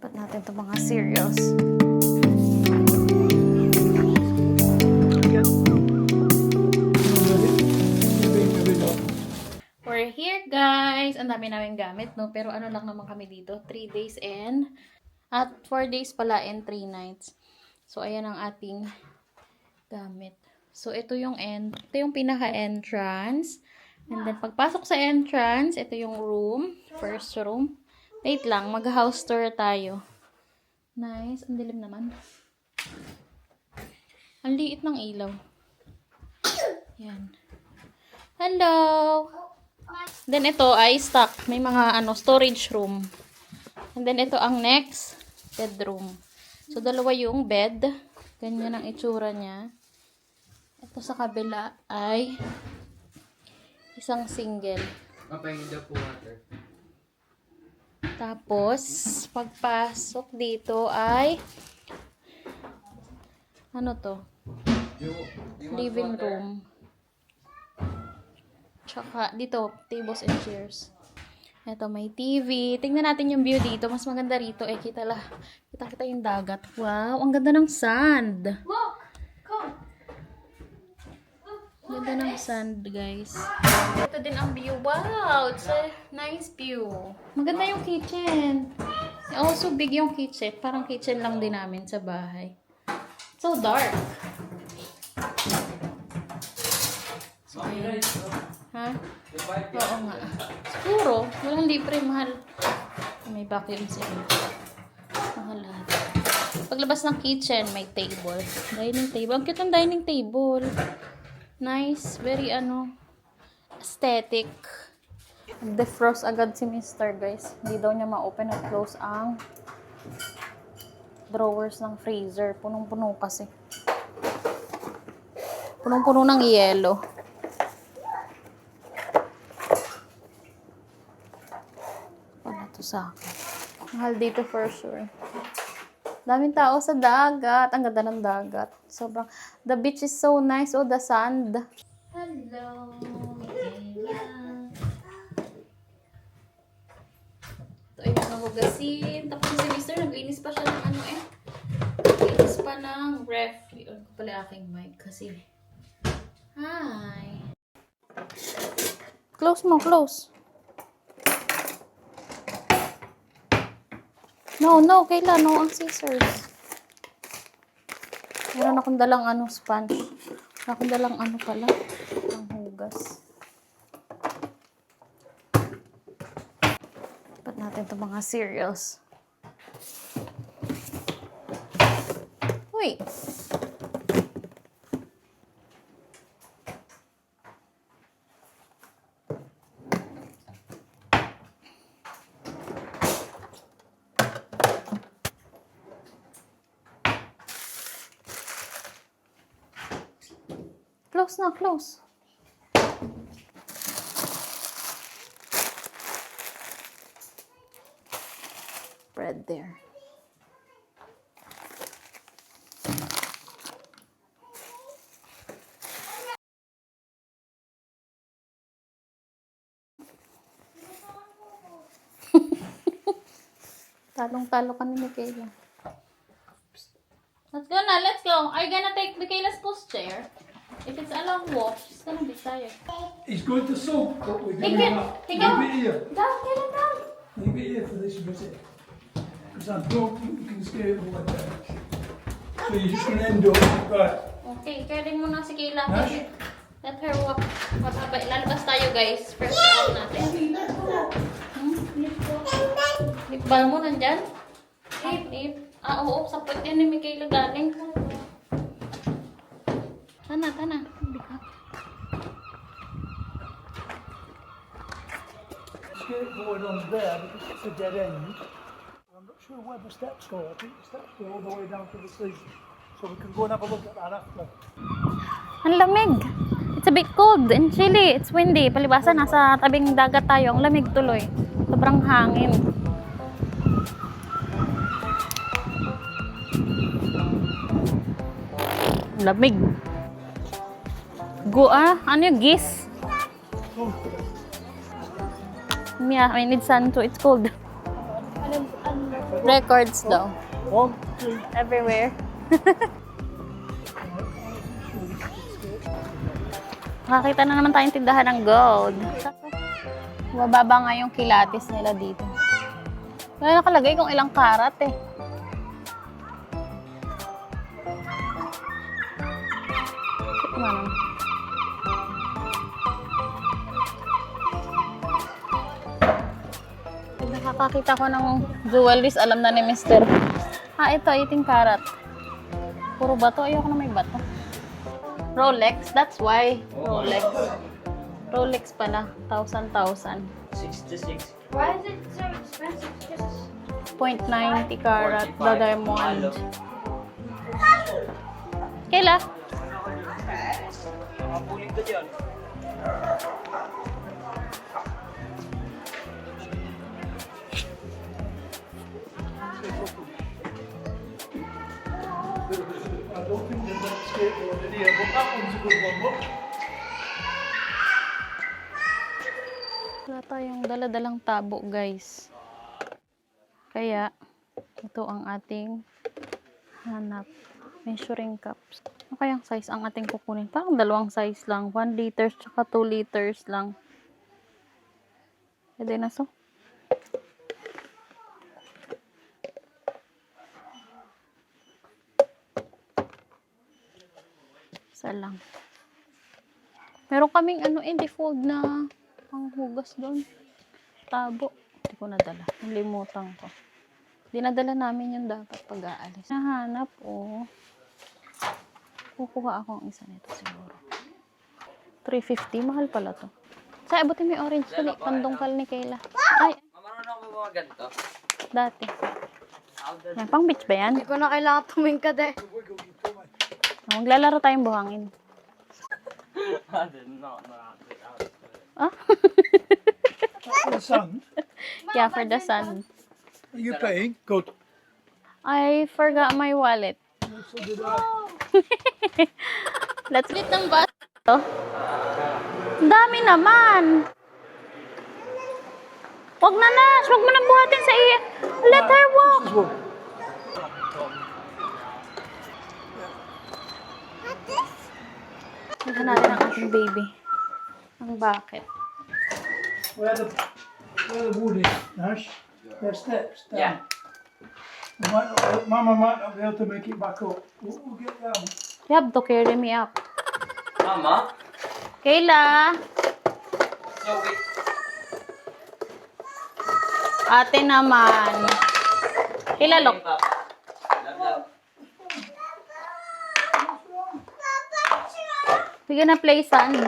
Ba't natin ito mga cereals? We're here, guys. Ang dami namin gamit, no? Pero ano lang naman kami dito? 3 days and... At 4 days pala and 3 nights. So, ayan ang ating gamit. So, ito yung pinaka-entrance. And then, pagpasok sa entrance, ito yung room. First room. Wait lang, mag-house tour tayo. Nice. Ang dilim naman. Ang liit ng ilaw. Yan. Hello! Then, ito ay stock. May mga storage room. And then, ito ang next bedroom. So, dalawa yung bed. Ganyan ang itsura niya. Ito sa kabila ay isang single. Papahingin daw po water. Tapos, pagpasok dito ay ano to? Living room. Tsaka, dito, tables and chairs. Ito, may TV. Tingnan natin yung view dito. Mas maganda rito. Kita yung dagat. Wow, ang ganda ng sand. Ganda ng sand, guys. Ito din ang view. Wow, it's a nice view. Maganda yung kitchen. Also, big yung kitchen. Parang kitchen lang din namin sa bahay. So dark. So, ayan. Ha? Oo nga. Siguro, walang libre, mahal. May vacuum sila. Mahal lahat. Paglabas ng kitchen, may table. Dining table. Ang cute ng dining table. Nice. Very, aesthetic. Defrost agad si Mr. guys. Hindi daw niya ma-open at close ang drawers ng freezer. Punong-puno kasi. Punong-puno ng yelo. Sa akin. Mahal dito for sure. Daming tao sa dagat. Ang ganda ng dagat. Sobrang, the beach is so nice. Oh, the sand. Hello. Yeah. Ito ay mga hugasin. Tapos si Mr. naglinis pa siya ng naglinis pa ng ref. Iyon ko pala aking mic kasi. Hi. Close mo, close. No, kailan? No, ang scissors. Meron akong dalang sponge. Meron akong dalang pala. Ang hugas. Dapat natin itong mga cereals. Wait. Close na, close. Bread there. Talong-talo ka ni Michaela. Let's go na, let's go. Are you gonna take Michaela's pushchair? If it's a long walk, she's gonna be tired. He's going to soak, but we're He going can, to he leave can. it here. Down, get it down. Leave it here for this visit. Because I don't think we can stay all the way. So you're just going to end up, right? Okay, carry mo na si Kayla. Nash? Let her walk. Mataba. Lalabas tayo, guys. First walk natin. Lip balm mo nandyan? Lip. Oo. Sapot yan ni Michaela galing. Tana. Bigat. Skate going on there because it's a dead end. I'm not sure where the steps go. I think the steps go all the way down to the sea. So we can go and have a look at that after. Ang lamig. It's a bit cold and chilly. It's windy. Palibasa, nasa tabing dagat tayo. Ang lamig tuloy. Sobrang hangin. Lamig. Ano yung gis? Yeah, I need sun too. It's cold. Records daw. 1, 2, Everywhere. Nakakita na naman tayong tindahan ng gold. Mababa nga yung kilatis nila dito. Wala nakalagay kung ilang karat eh. Tikman mo. Nakakakita ko ng jewelries, alam na ni Mr. Ito, 18 karat. Puro bato, ayoko na may bato. Rolex, that's why. Rolex. Rolex pala, 1,000. 66. Why is it so expensive? Just 0.90 karat, the diamond. Kayla? Makapuling ka dyan. I don't think there's a skateboard in here, but that one's a good one, look. Wala tayong dala-dalang tabo, guys. Kaya, ito ang ating hanap. Measuring cups. Ano kayang size ang ating kukunin? Parang dalawang size lang. 1 liters tsaka 2 liters lang. Pwede na so. Isa lang. Meron kaming default na ang hugas doon. Tabo. Hindi ko nadala. Nalimutan ko. Dinadala namin yung dapat pag-aalis. Nahanap, oh. Kukuha ako ang isa nito siguro. 350. Mahal pala to. Sa abutin mo yung orange ko ni pandungkal ni Kayla. Ay, Marunong ako mga ganito. dati. Yan, pang beach ba yan? hindi ko na kailangan tumingkad eh. Maglalaro tayong buhangin. Ah? The sun. Yeah, for the sun. Are you paying? Good. I forgot my wallet. So did I. Let's get ng bus. Ang dami naman. Wag na, Nash. Wag mo na buhatin sa iya. Let her walk. This is one. Tignan natin ang ating baby. Ang bucket. Where the wood is, Nash? There's steps down. Yeah. Mama might not be able to make it back up. We'll get down. You have to carry me up. Mama? Kayla! So, wait. Ate naman. Kayla, look. Papa. Love. We're gonna play sand.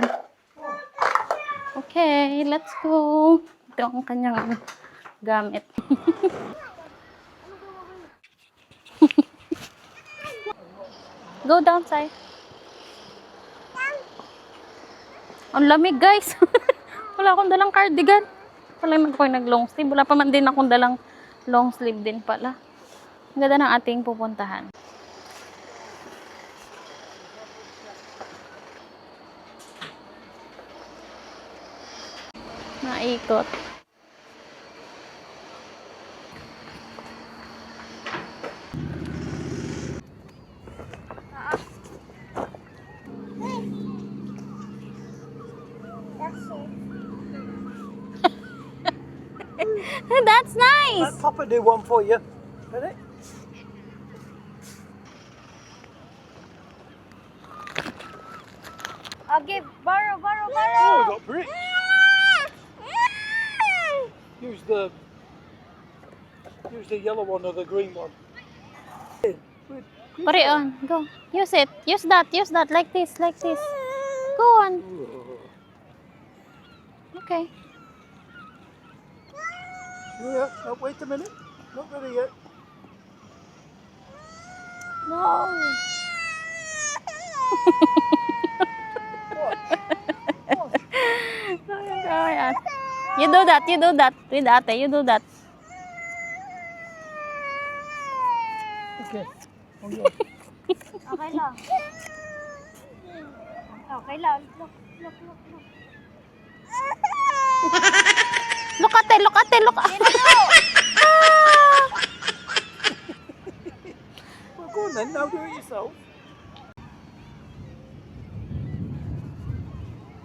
Okay, let's go. Ito ang kanyang gamit. Go down, Sai. Ang lamig, guys. Wala akong dalang cardigan. Wala naman ako nag-long sleeve. Wala pa man din akong dalang long sleeve din pala. Ang ganda ng ating pupuntahan. Naikot. That's nice. Let Papa do one for you. Ready? I'll give borrow. Oh, we got bricks. Use the yellow one or the green one. Put it on. Go. Use it. Use that. Like this. Go on. Okay. Yeah, no, wait a minute. Not ready yet. No. You do that. With ate, you do that. Okay. Okay lang. Okay lang. Look. Look at it. on then, now do it yourself.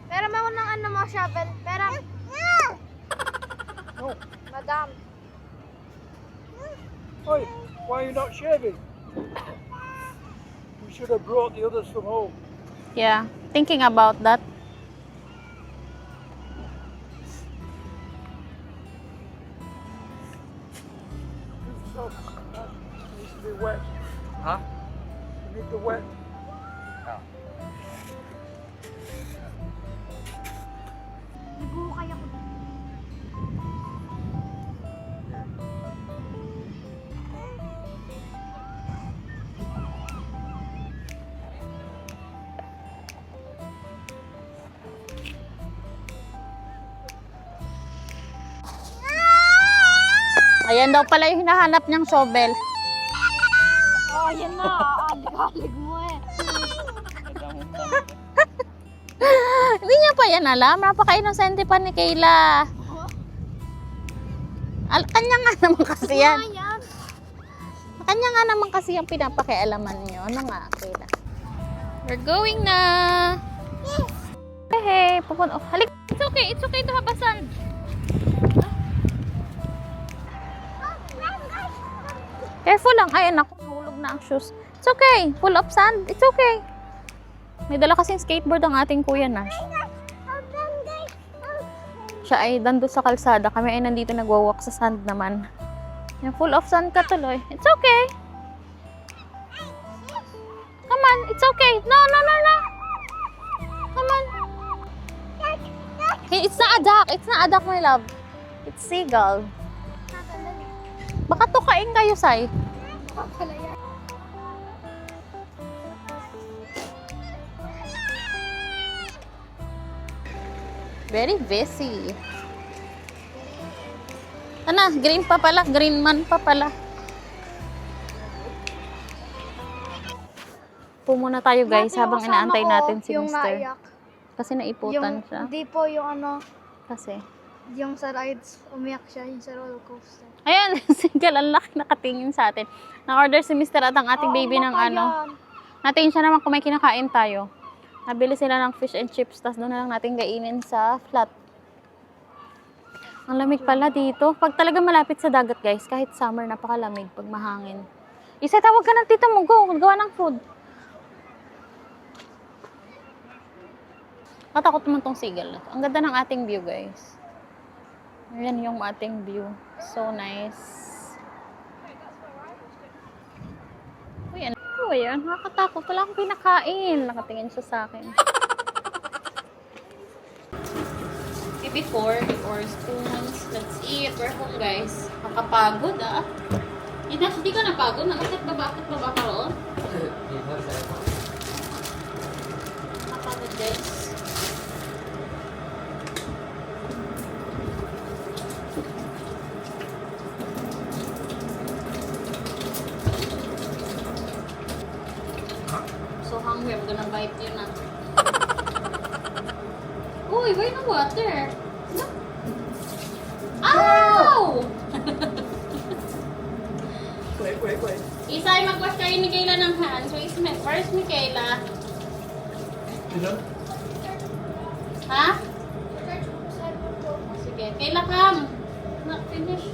Pero mo ng ano mo, shovel. Pero, No. madam. Oi, why are you not shaving? You should have brought the others from home. Yeah, thinking about that. These socks, that needs to be wet. Ha? You need the wet. Nagbuhukay ako. Ayan daw pala yung hinahanap niyang shovel. Oh, yan na. Alig-alig mo eh. Hindi niya pa yan alam. Napaka-inosente pa ni Kayla. Kanya nga naman kasi yan. Ayan. Kanya nga naman kasi yung pinapakialaman niyo. Ano nga, Kayla? We're going na. Hey, pupunta. Oh, halik. It's okay. It's okay to have a sand. Careful lang. Ay, naku, nahulog na ang shoes. It's okay. Full of sand. It's okay. May dala kasing skateboard ang ating kuya Nash. Siya ay nandun sa kalsada. Kami ay nandito nagwawalk sa sand naman. Yan, full of sand ka tuloy. It's okay. Come on. It's okay. No, no, no, no. Come on. Hey, it's not a duck. It's not a duck, my love. It's seagull. Baka tukain kayo, Sai. Very busy. Ano, green pa pala. Green man pa pala. Po muna tayo guys habang inaantay natin si yung Mr. naiyak. Kasi naiputan siya. Hindi po yung ano, Kasi. yung sa rides, umiyak siya, yung sa roller coaster. Ayan, single, ang laki nakatingin sa atin. Na-order si Mr. at ang ating baby ng ano. Natin siya naman kung may kinakain tayo. Nabili sila ng fish and chips, tapos doon na lang natin kainin sa flat. Ang lamig pala dito. Pag talaga malapit sa dagat guys, kahit summer, napakalamig pag mahangin. Isa, tawag ka ng tita mo, go, gawa ng food. Katakot naman tong seagull na to. Ang ganda ng ating view guys. Ayan yung ating view. So nice. Uy, ano ba yan? Nakakatakot. Wala akong pinakain. Nakatingin siya sa akin. Okay, before spoons, let's eat. We're home guys. Nakapagod ah. Hindi ka napagod? Nakakit baba ka roon? Nakapagod guys. So hungry, I'm gonna bite you na. Uy, why no water? Ow! Wait. Isay, mag-wash kayo ni Kayla ng hands. Where's ni Kayla? You know? Ha? Sige, Kayla, come. Not finish.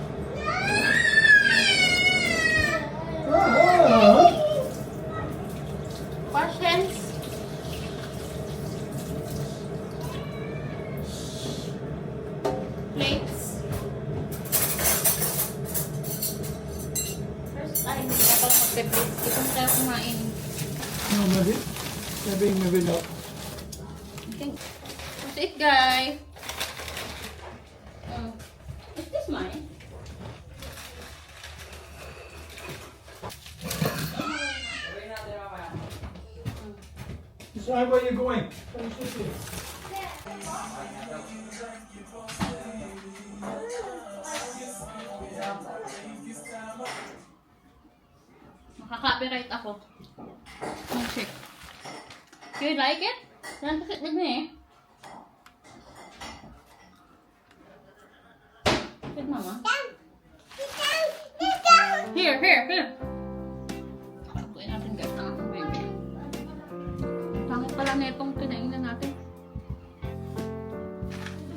Wash hands. Plates. First time, hindi ako magpe-plates. Ito na tayo kumain. No, maybe not. Okay. That's it, guys. Is this mine? Decide where you're going. Makaka-copyright ako. Check. Do you like it? Saan kasi with me? Good, Mama. Here. Pagkuin natin na itong kinain ng